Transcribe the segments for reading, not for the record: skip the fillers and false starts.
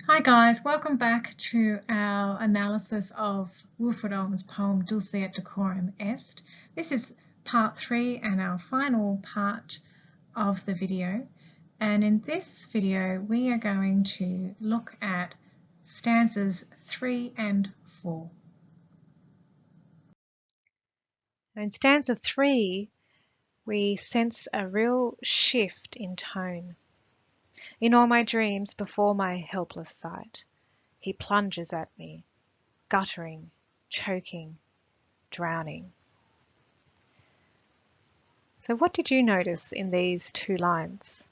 Hi guys, welcome back to our analysis of Wilfred Owen's poem Dulce et Decorum Est. This is part 3 and our final part of the video. And in this video we are going to look at stanzas 3 and 4. In stanza 3, we sense a real shift in tone. In all my dreams before my helpless sight, he plunges at me, guttering, choking, drowning. So what did you notice in these two lines?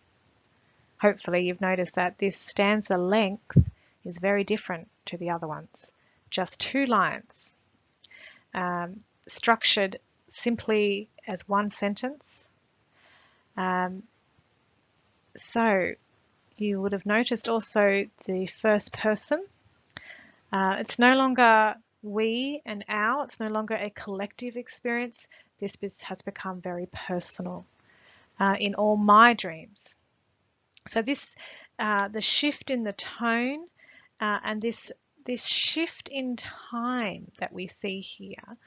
Hopefully you've noticed that this stanza length is very different to the other ones. Just 2 lines, structured simply as one sentence. So you would have noticed also the first person. It's no longer we and our, it's no longer a collective experience. This has become very personal. In all my dreams. So this, the shift in the tone and this shift in time that we see here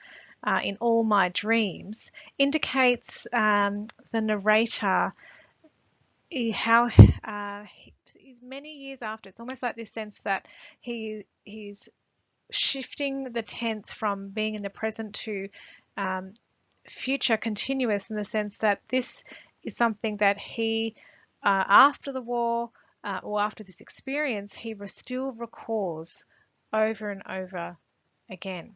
in all my dreams indicates the narrator how he's many years after. It's almost like this sense that he's shifting the tense from being in the present to future continuous, in the sense that this is something that he after the war or after this experience he still recalls over and over again.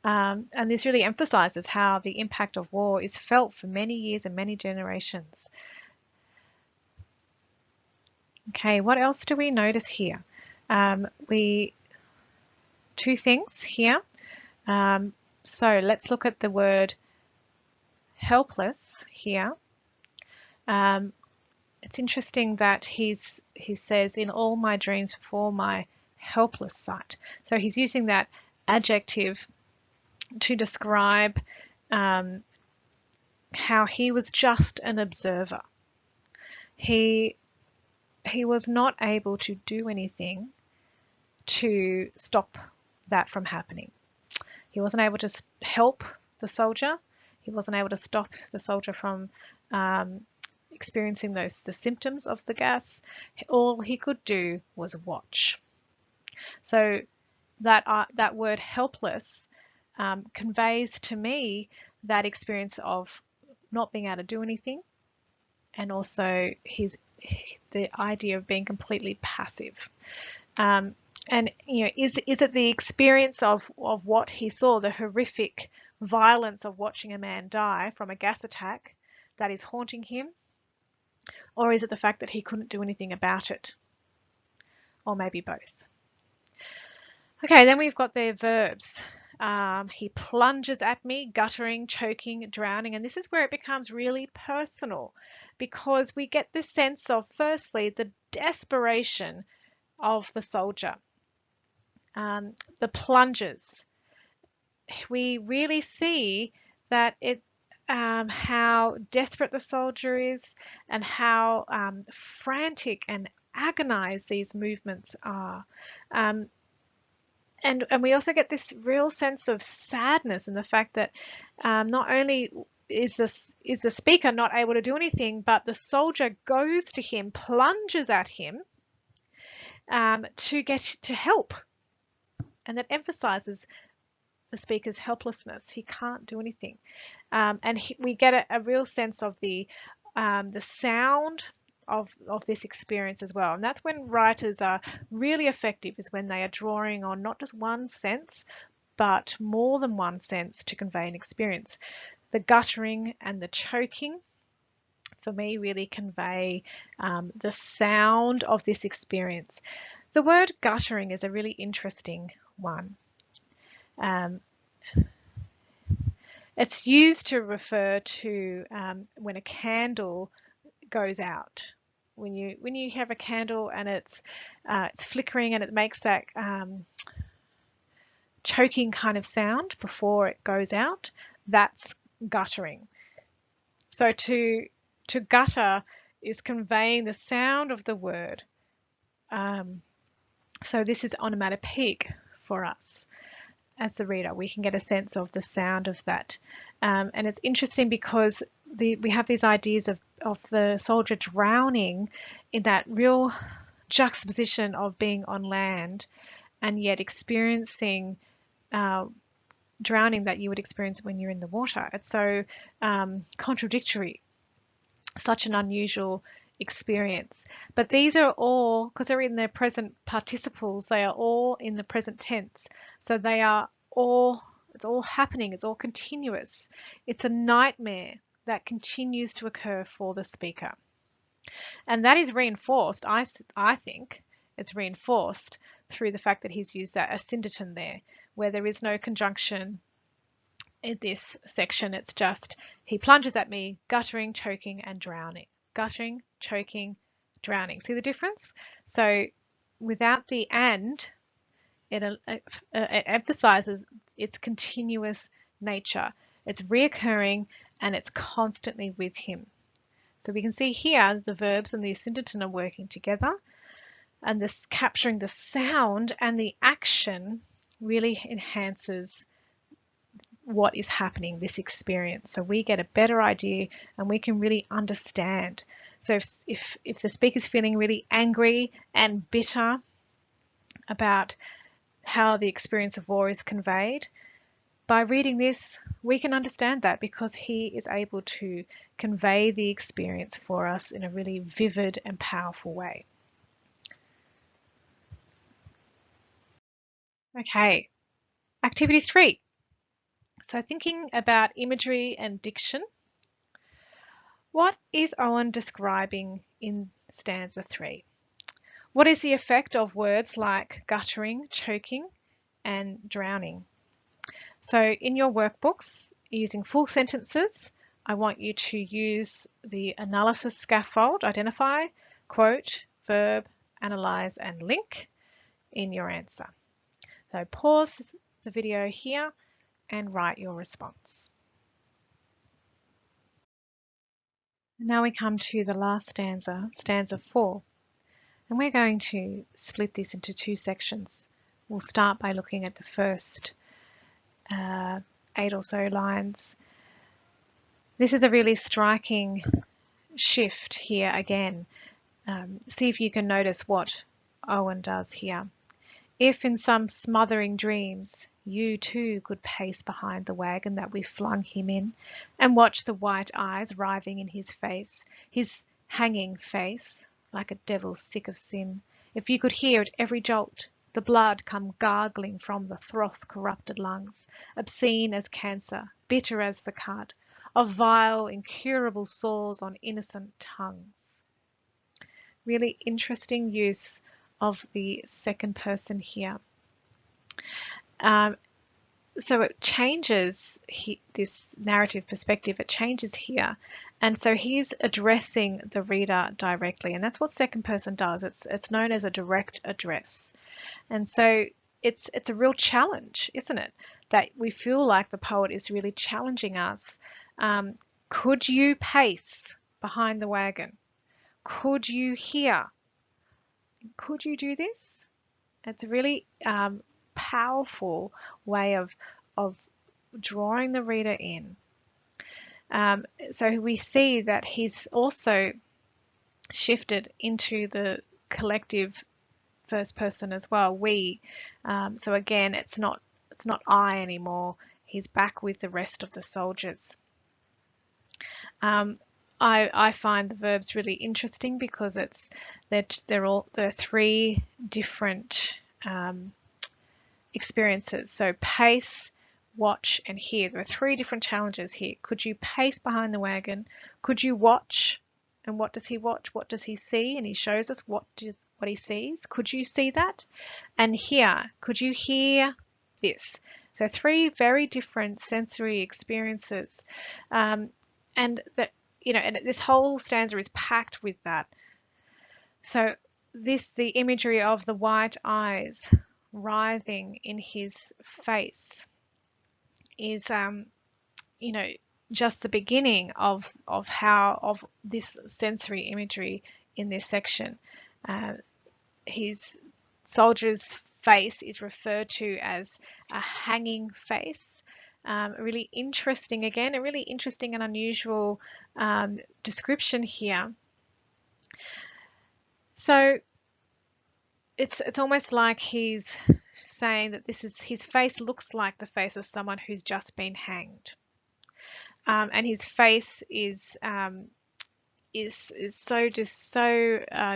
And this really emphasizes how the impact of war is felt for many years and many generations. Okay, what else do we notice here? Two things here. So let's look at the word helpless here. It's interesting that he says, in all my dreams before my helpless sight. So he's using that adjective to describe how he was just an observer. He was not able to do anything to stop that from happening. He wasn't able to help the soldier. He wasn't able to stop the soldier from experiencing the symptoms of the gas. All he could do was watch. So that word helpless conveys to me that experience of not being able to do anything, and also the idea of being completely passive. And you know, is it the experience of what he saw, the horrific violence of watching a man die from a gas attack, that is haunting him? Or is it the fact that he couldn't do anything about it? Or maybe both. Okay, then we've got the verbs. He plunges at me, guttering, choking, drowning. And this is where it becomes really personal, because we get this sense of, firstly, the desperation of the soldier. The plunges. We really see that how desperate the soldier is, and how frantic and agonized these movements are. And we also get this real sense of sadness in the fact that not only is the speaker not able to do anything, but the soldier goes to him, plunges at him to get to help. And that emphasizes the speaker's helplessness. He can't do anything. And we get a real sense of the sound of this experience as well. And that's when writers are really effective, is when they are drawing on not just one sense, but more than one sense to convey an experience. The guttering and the choking, for me, really convey the sound of this experience. The word guttering is a really interesting one. It's used to refer to when a candle goes out. When you have a candle and it's flickering and it makes that choking kind of sound before it goes out, that's guttering. So to gutter is conveying the sound of the word So this is onomatopoeic for us as the reader. We can get a sense of the sound of that. And it's interesting because we have these ideas of the soldier drowning in that real juxtaposition of being on land and yet experiencing drowning that you would experience when you're in the water. It's so contradictory, such an unusual experience. But these are all, because they're in their present participles, they are all in the present tense. So they are all, it's all happening, it's all continuous. It's a nightmare that continues to occur for the speaker. And that is reinforced, I think, it's reinforced through the fact that he's used that asyndeton there, where there is no conjunction in this section. It's just, he plunges at me, guttering, choking, and drowning. Guttering, choking, drowning. See the difference? So without the and, it emphasizes its continuous nature. It's reoccurring and it's constantly with him. So we can see here the verbs and the asyndeton are working together, and this capturing the sound and the action really enhances what is happening, this experience. So we get a better idea and we can really understand. So if the speaker's feeling really angry and bitter about how the experience of war is conveyed, by reading this, we can understand that because he is able to convey the experience for us in a really vivid and powerful way. Okay, activity 3. So thinking about imagery and diction, what is Owen describing in stanza 3? What is the effect of words like guttering, choking, and drowning? So in your workbooks, using full sentences, I want you to use the analysis scaffold, identify, quote, verb, analyze, and link in your answer. So pause the video here and write your response. Now we come to the last stanza, stanza 4, and we're going to split this into 2 sections. We'll start by looking at the first 8 or so lines. This is a really striking shift here again. See if you can notice what Owen does here. If in some smothering dreams you too could pace behind the wagon that we flung him in and watch the white eyes writhing in his face, his hanging face, like a devil sick of sin, if you could hear at every jolt the blood come gargling from the froth-corrupted lungs, obscene as cancer, bitter as the cut, of vile, incurable sores on innocent tongues. Really interesting use of the second person here. So it changes this narrative perspective, it changes here. And so he's addressing the reader directly, and that's what second person does. It's known as a direct address. And so it's a real challenge, isn't it? That we feel like the poet is really challenging us. Could you pace behind the wagon? Could you hear? Could you do this? It's a really powerful way of drawing the reader in. So we see that he's also shifted into the collective first person as well, we. So again, it's not I anymore. He's back with the rest of the soldiers. I find the verbs really interesting because they're 3 different experiences. So pace, watch, and hear. There are 3 different challenges here. Could you pace behind the wagon? Could you watch? And what does he watch? What does he see? And he shows us what he sees. Could you see that? And hear. Could you hear this? So 3 very different sensory experiences, and that, and this whole stanza is packed with that. So the imagery of the white eyes writhing in his face is, just the beginning of this sensory imagery in this section. He's soldier's face is referred to as a hanging face. Really interesting, again, a really interesting and unusual description here. So it's almost like he's saying that his face looks like the face of someone who's just been hanged, and his face is so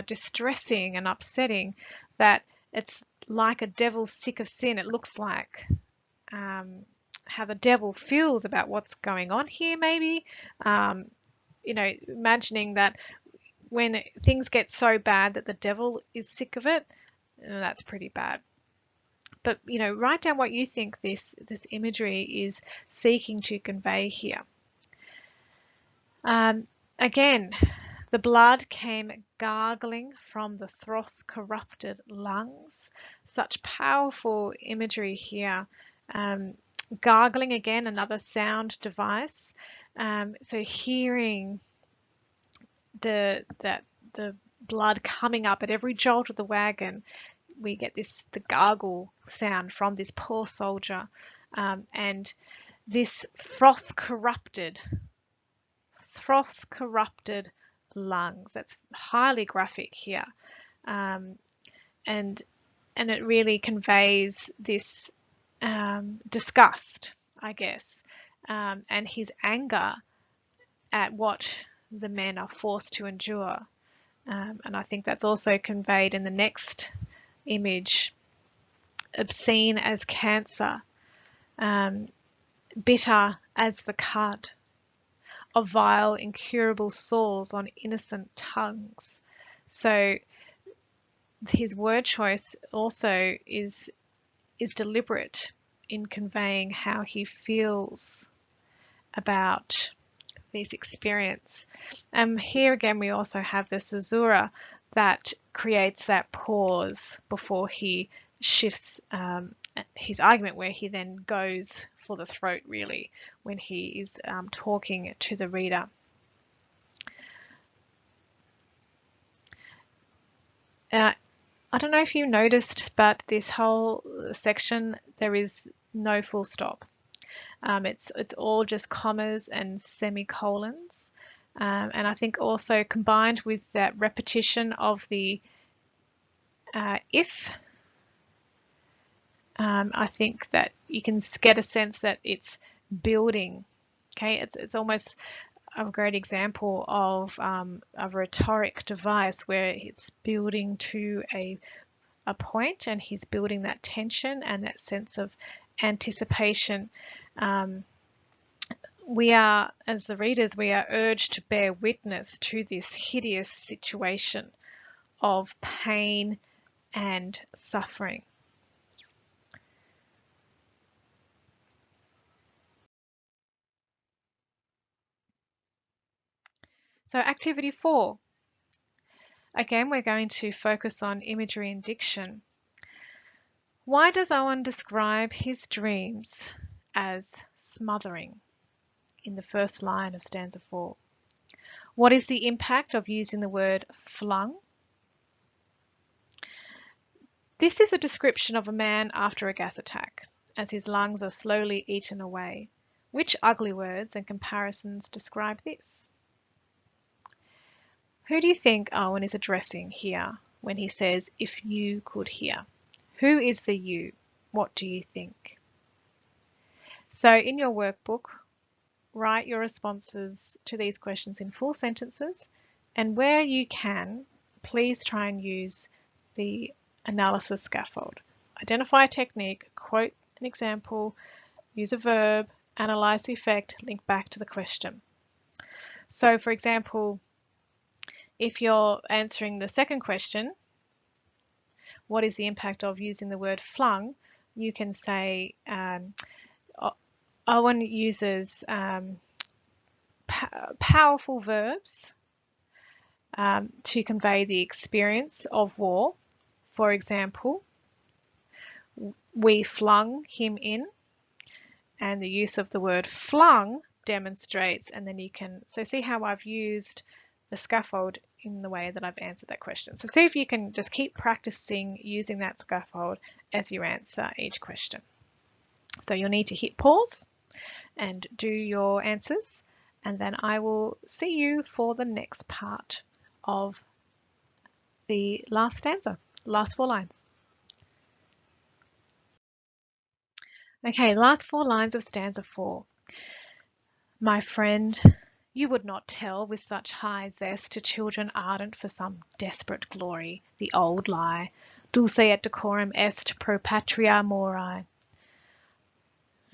distressing and upsetting that it's like a devil sick of sin. It looks like how the devil feels about what's going on here, maybe. Imagining that when things get so bad that the devil is sick of it, that's pretty bad. But, write down what you think this imagery is seeking to convey here. Again, the blood came gargling from the froth-corrupted lungs. Such powerful imagery here. Gargling, again, another sound device. So hearing the blood coming up at every jolt of the wagon, we get the gargle sound from this poor soldier, and this froth-corrupted lungs. That's highly graphic here, and it really conveys this disgust, I guess, and his anger at what the men are forced to endure. And I think that's also conveyed in the next image. Obscene as cancer, bitter as the cud, of vile incurable sores on innocent tongues. So his word choice also is deliberate in conveying how he feels about this experience. Here again we also have the caesura that creates that pause before he shifts his argument, where he then goes for the throat, really, when he is talking to the reader. I don't know if you noticed, but this whole section, there is no full stop. It's all just commas and semicolons. And I think also combined with that repetition of the if, I think that you can get a sense that it's building. Okay, it's almost a great example of a rhetoric device where it's building to a point, and he's building that tension and that sense of anticipation. We are, as the readers, we are urged to bear witness to this hideous situation of pain and suffering. So activity 4. Again, we're going to focus on imagery and diction. Why does Owen describe his dreams as smothering in the first line of stanza 4? What is the impact of using the word flung? This is a description of a man after a gas attack, as his lungs are slowly eaten away. Which ugly words and comparisons describe this? Who do you think Owen is addressing here when he says, if you could hear? Who is the you? What do you think? So in your workbook, write your responses to these questions in full sentences, and where you can, please try and use the analysis scaffold. Identify a technique, quote an example, use a verb, analyze the effect, link back to the question. So for example, if you're answering the second question, what is the impact of using the word flung? You can say, Owen uses powerful verbs to convey the experience of war. For example, we flung him in, and the use of the word flung demonstrates, and then you can, so see how I've used the scaffold in the way that I've answered that question. So see if you can just keep practicing using that scaffold as you answer each question. So you'll need to hit pause and do your answers, and then I will see you for the next part of the last stanza, last 4 lines. Okay, last 4 lines of stanza 4. My friend, you would not tell with such high zest to children ardent for some desperate glory, the old lie, Dulce et decorum est pro patria mori.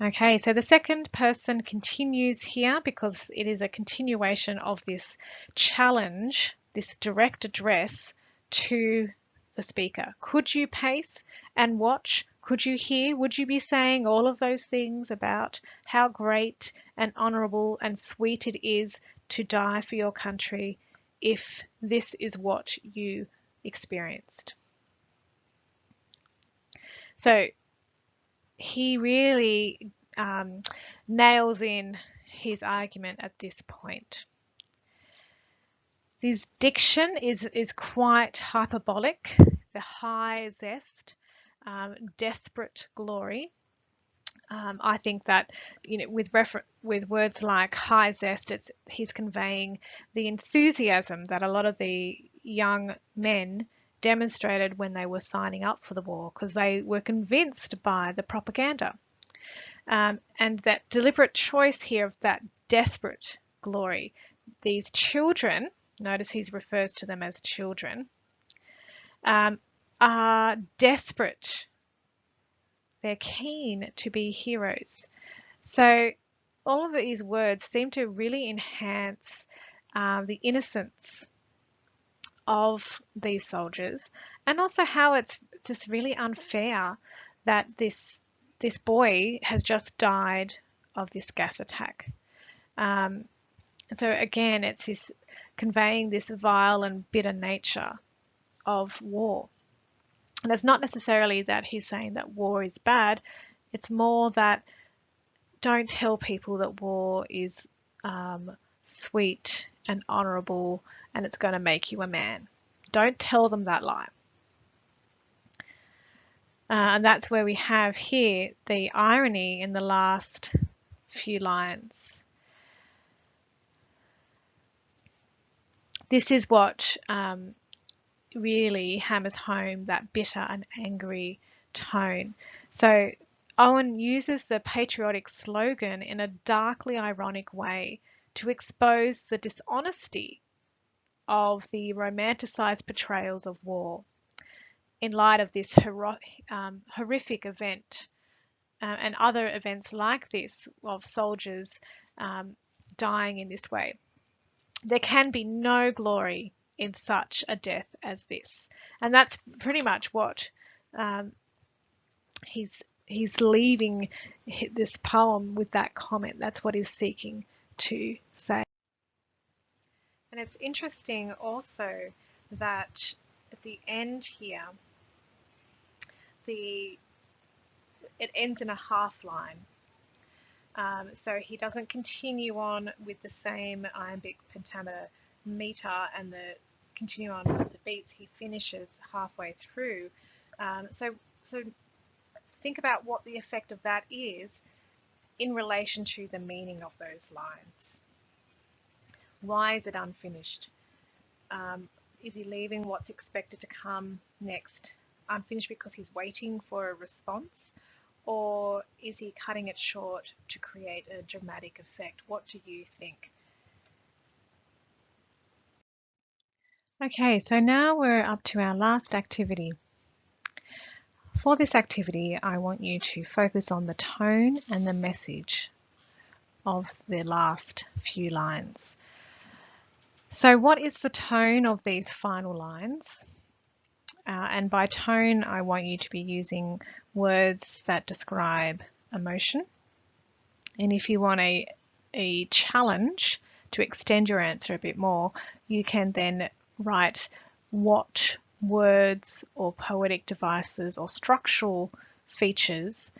Okay, so the second person continues here because it is a continuation of this challenge, this direct address to the speaker. Could you pace and watch? Could you hear? Would you be saying all of those things about how great and honourable and sweet it is to die for your country if this is what you experienced? So he really nails in his argument at this point. This diction is quite hyperbolic. The high zest, desperate glory. I think that, you know, with words like high zest, he's conveying the enthusiasm that a lot of the young men demonstrated when they were signing up for the war, because they were convinced by the propaganda. And that deliberate choice here of that desperate glory. These children, notice he refers to them as children, are desperate. They're keen to be heroes. So all of these words seem to really enhance the innocence of these soldiers, and also how it's just really unfair that this boy has just died of this gas attack. So again, it's this conveying this vile and bitter nature of war. And it's not necessarily that he's saying that war is bad. It's more that don't tell people that war is sweet and honourable and it's going to make you a man. Don't tell them that lie. And that's where we have here the irony in the last few lines. This is what really hammers home that bitter and angry tone. So Owen uses the patriotic slogan in a darkly ironic way to expose the dishonesty of the romanticized portrayals of war in light of this horrific event and other events like this of soldiers dying in this way. There can be no glory in such a death as this. And that's pretty much what he's leaving this poem with, that comment. That's what he's seeking to say. And it's interesting also that at the end here, it ends in a half line. So he doesn't continue on with the same iambic pentameter meter and continue on with the beats. He finishes halfway through. So think about what the effect of that is in relation to the meaning of those lines. Why is it unfinished? Is he leaving what's expected to come next unfinished because he's waiting for a response? Or is he cutting it short to create a dramatic effect? What do you think? Okay, so now we're up to our last activity. For this activity, I want you to focus on the tone and the message of the last few lines. So what is the tone of these final lines? And by tone, I want you to be using words that describe emotion. And if you want a challenge to extend your answer a bit more, you can then write what words or poetic devices or structural features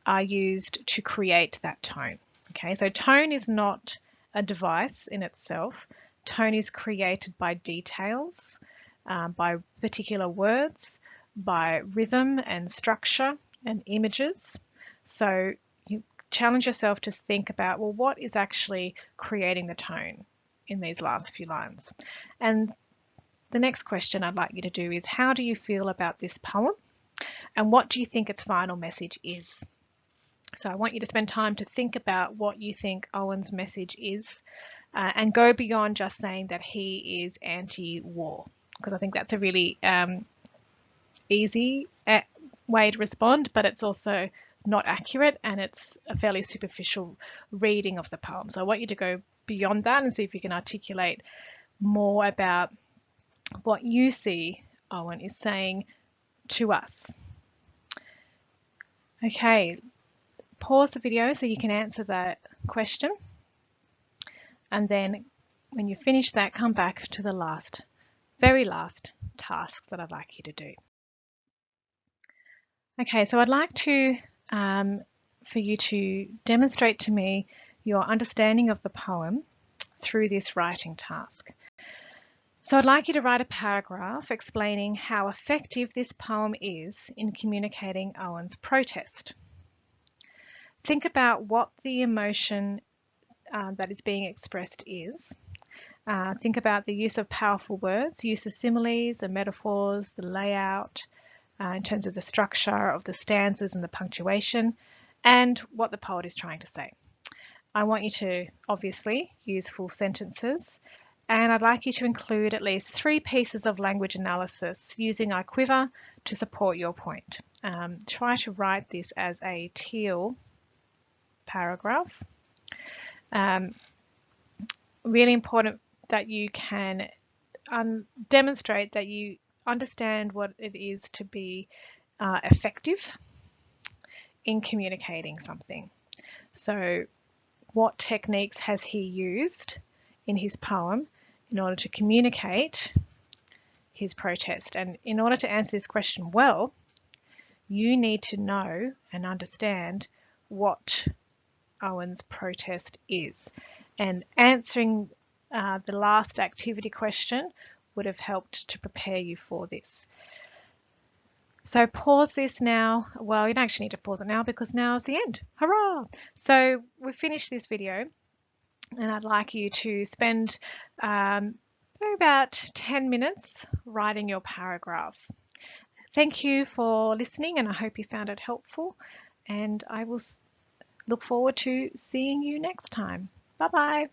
are used to create that tone. Okay, so tone is not a device in itself. tone is created by details, by particular words, by rhythm and structure and images. So you challenge yourself to think about, well, what is actually creating the tone in these last few lines? And the next question I'd like you to do is, how do you feel about this poem? And what do you think its final message is? So I want you to spend time to think about what you think Owen's message is, and go beyond just saying that he is anti-war, because I think that's a really easy way to respond, but it's also not accurate, and it's a fairly superficial reading of the poem. So I want you to go beyond that and see if you can articulate more about what you see Owen is saying to us. Okay, pause the video so you can answer that question, and then when you finish that, come back to the very last task that I'd like you to do. Okay, so I'd like to for you to demonstrate to me your understanding of the poem through this writing task. So I'd like you to write a paragraph explaining how effective this poem is in communicating Owen's protest. Think about what the emotion that is being expressed is. Think about the use of powerful words, use of similes and metaphors, the layout, in terms of the structure of the stanzas and the punctuation, and what the poet is trying to say. I want you to obviously use full sentences, and I'd like you to include at least 3 pieces of language analysis using I Quiver to support your point. Try to write this as a teal paragraph. Really important that you can demonstrate that you understand what it is to be effective in communicating something. So what techniques has he used in his poem in order to communicate his protest? And in order to answer this question well, you need to know and understand what Owen's protest is. And answering the last activity question would have helped to prepare you for this. So pause this now. Well, you don't actually need to pause it now because now is the end. Hurrah! So we've finished this video, and I'd like you to spend about 10 minutes writing your paragraph. Thank you for listening, and I hope you found it helpful, and I will look forward to seeing you next time. Bye-bye.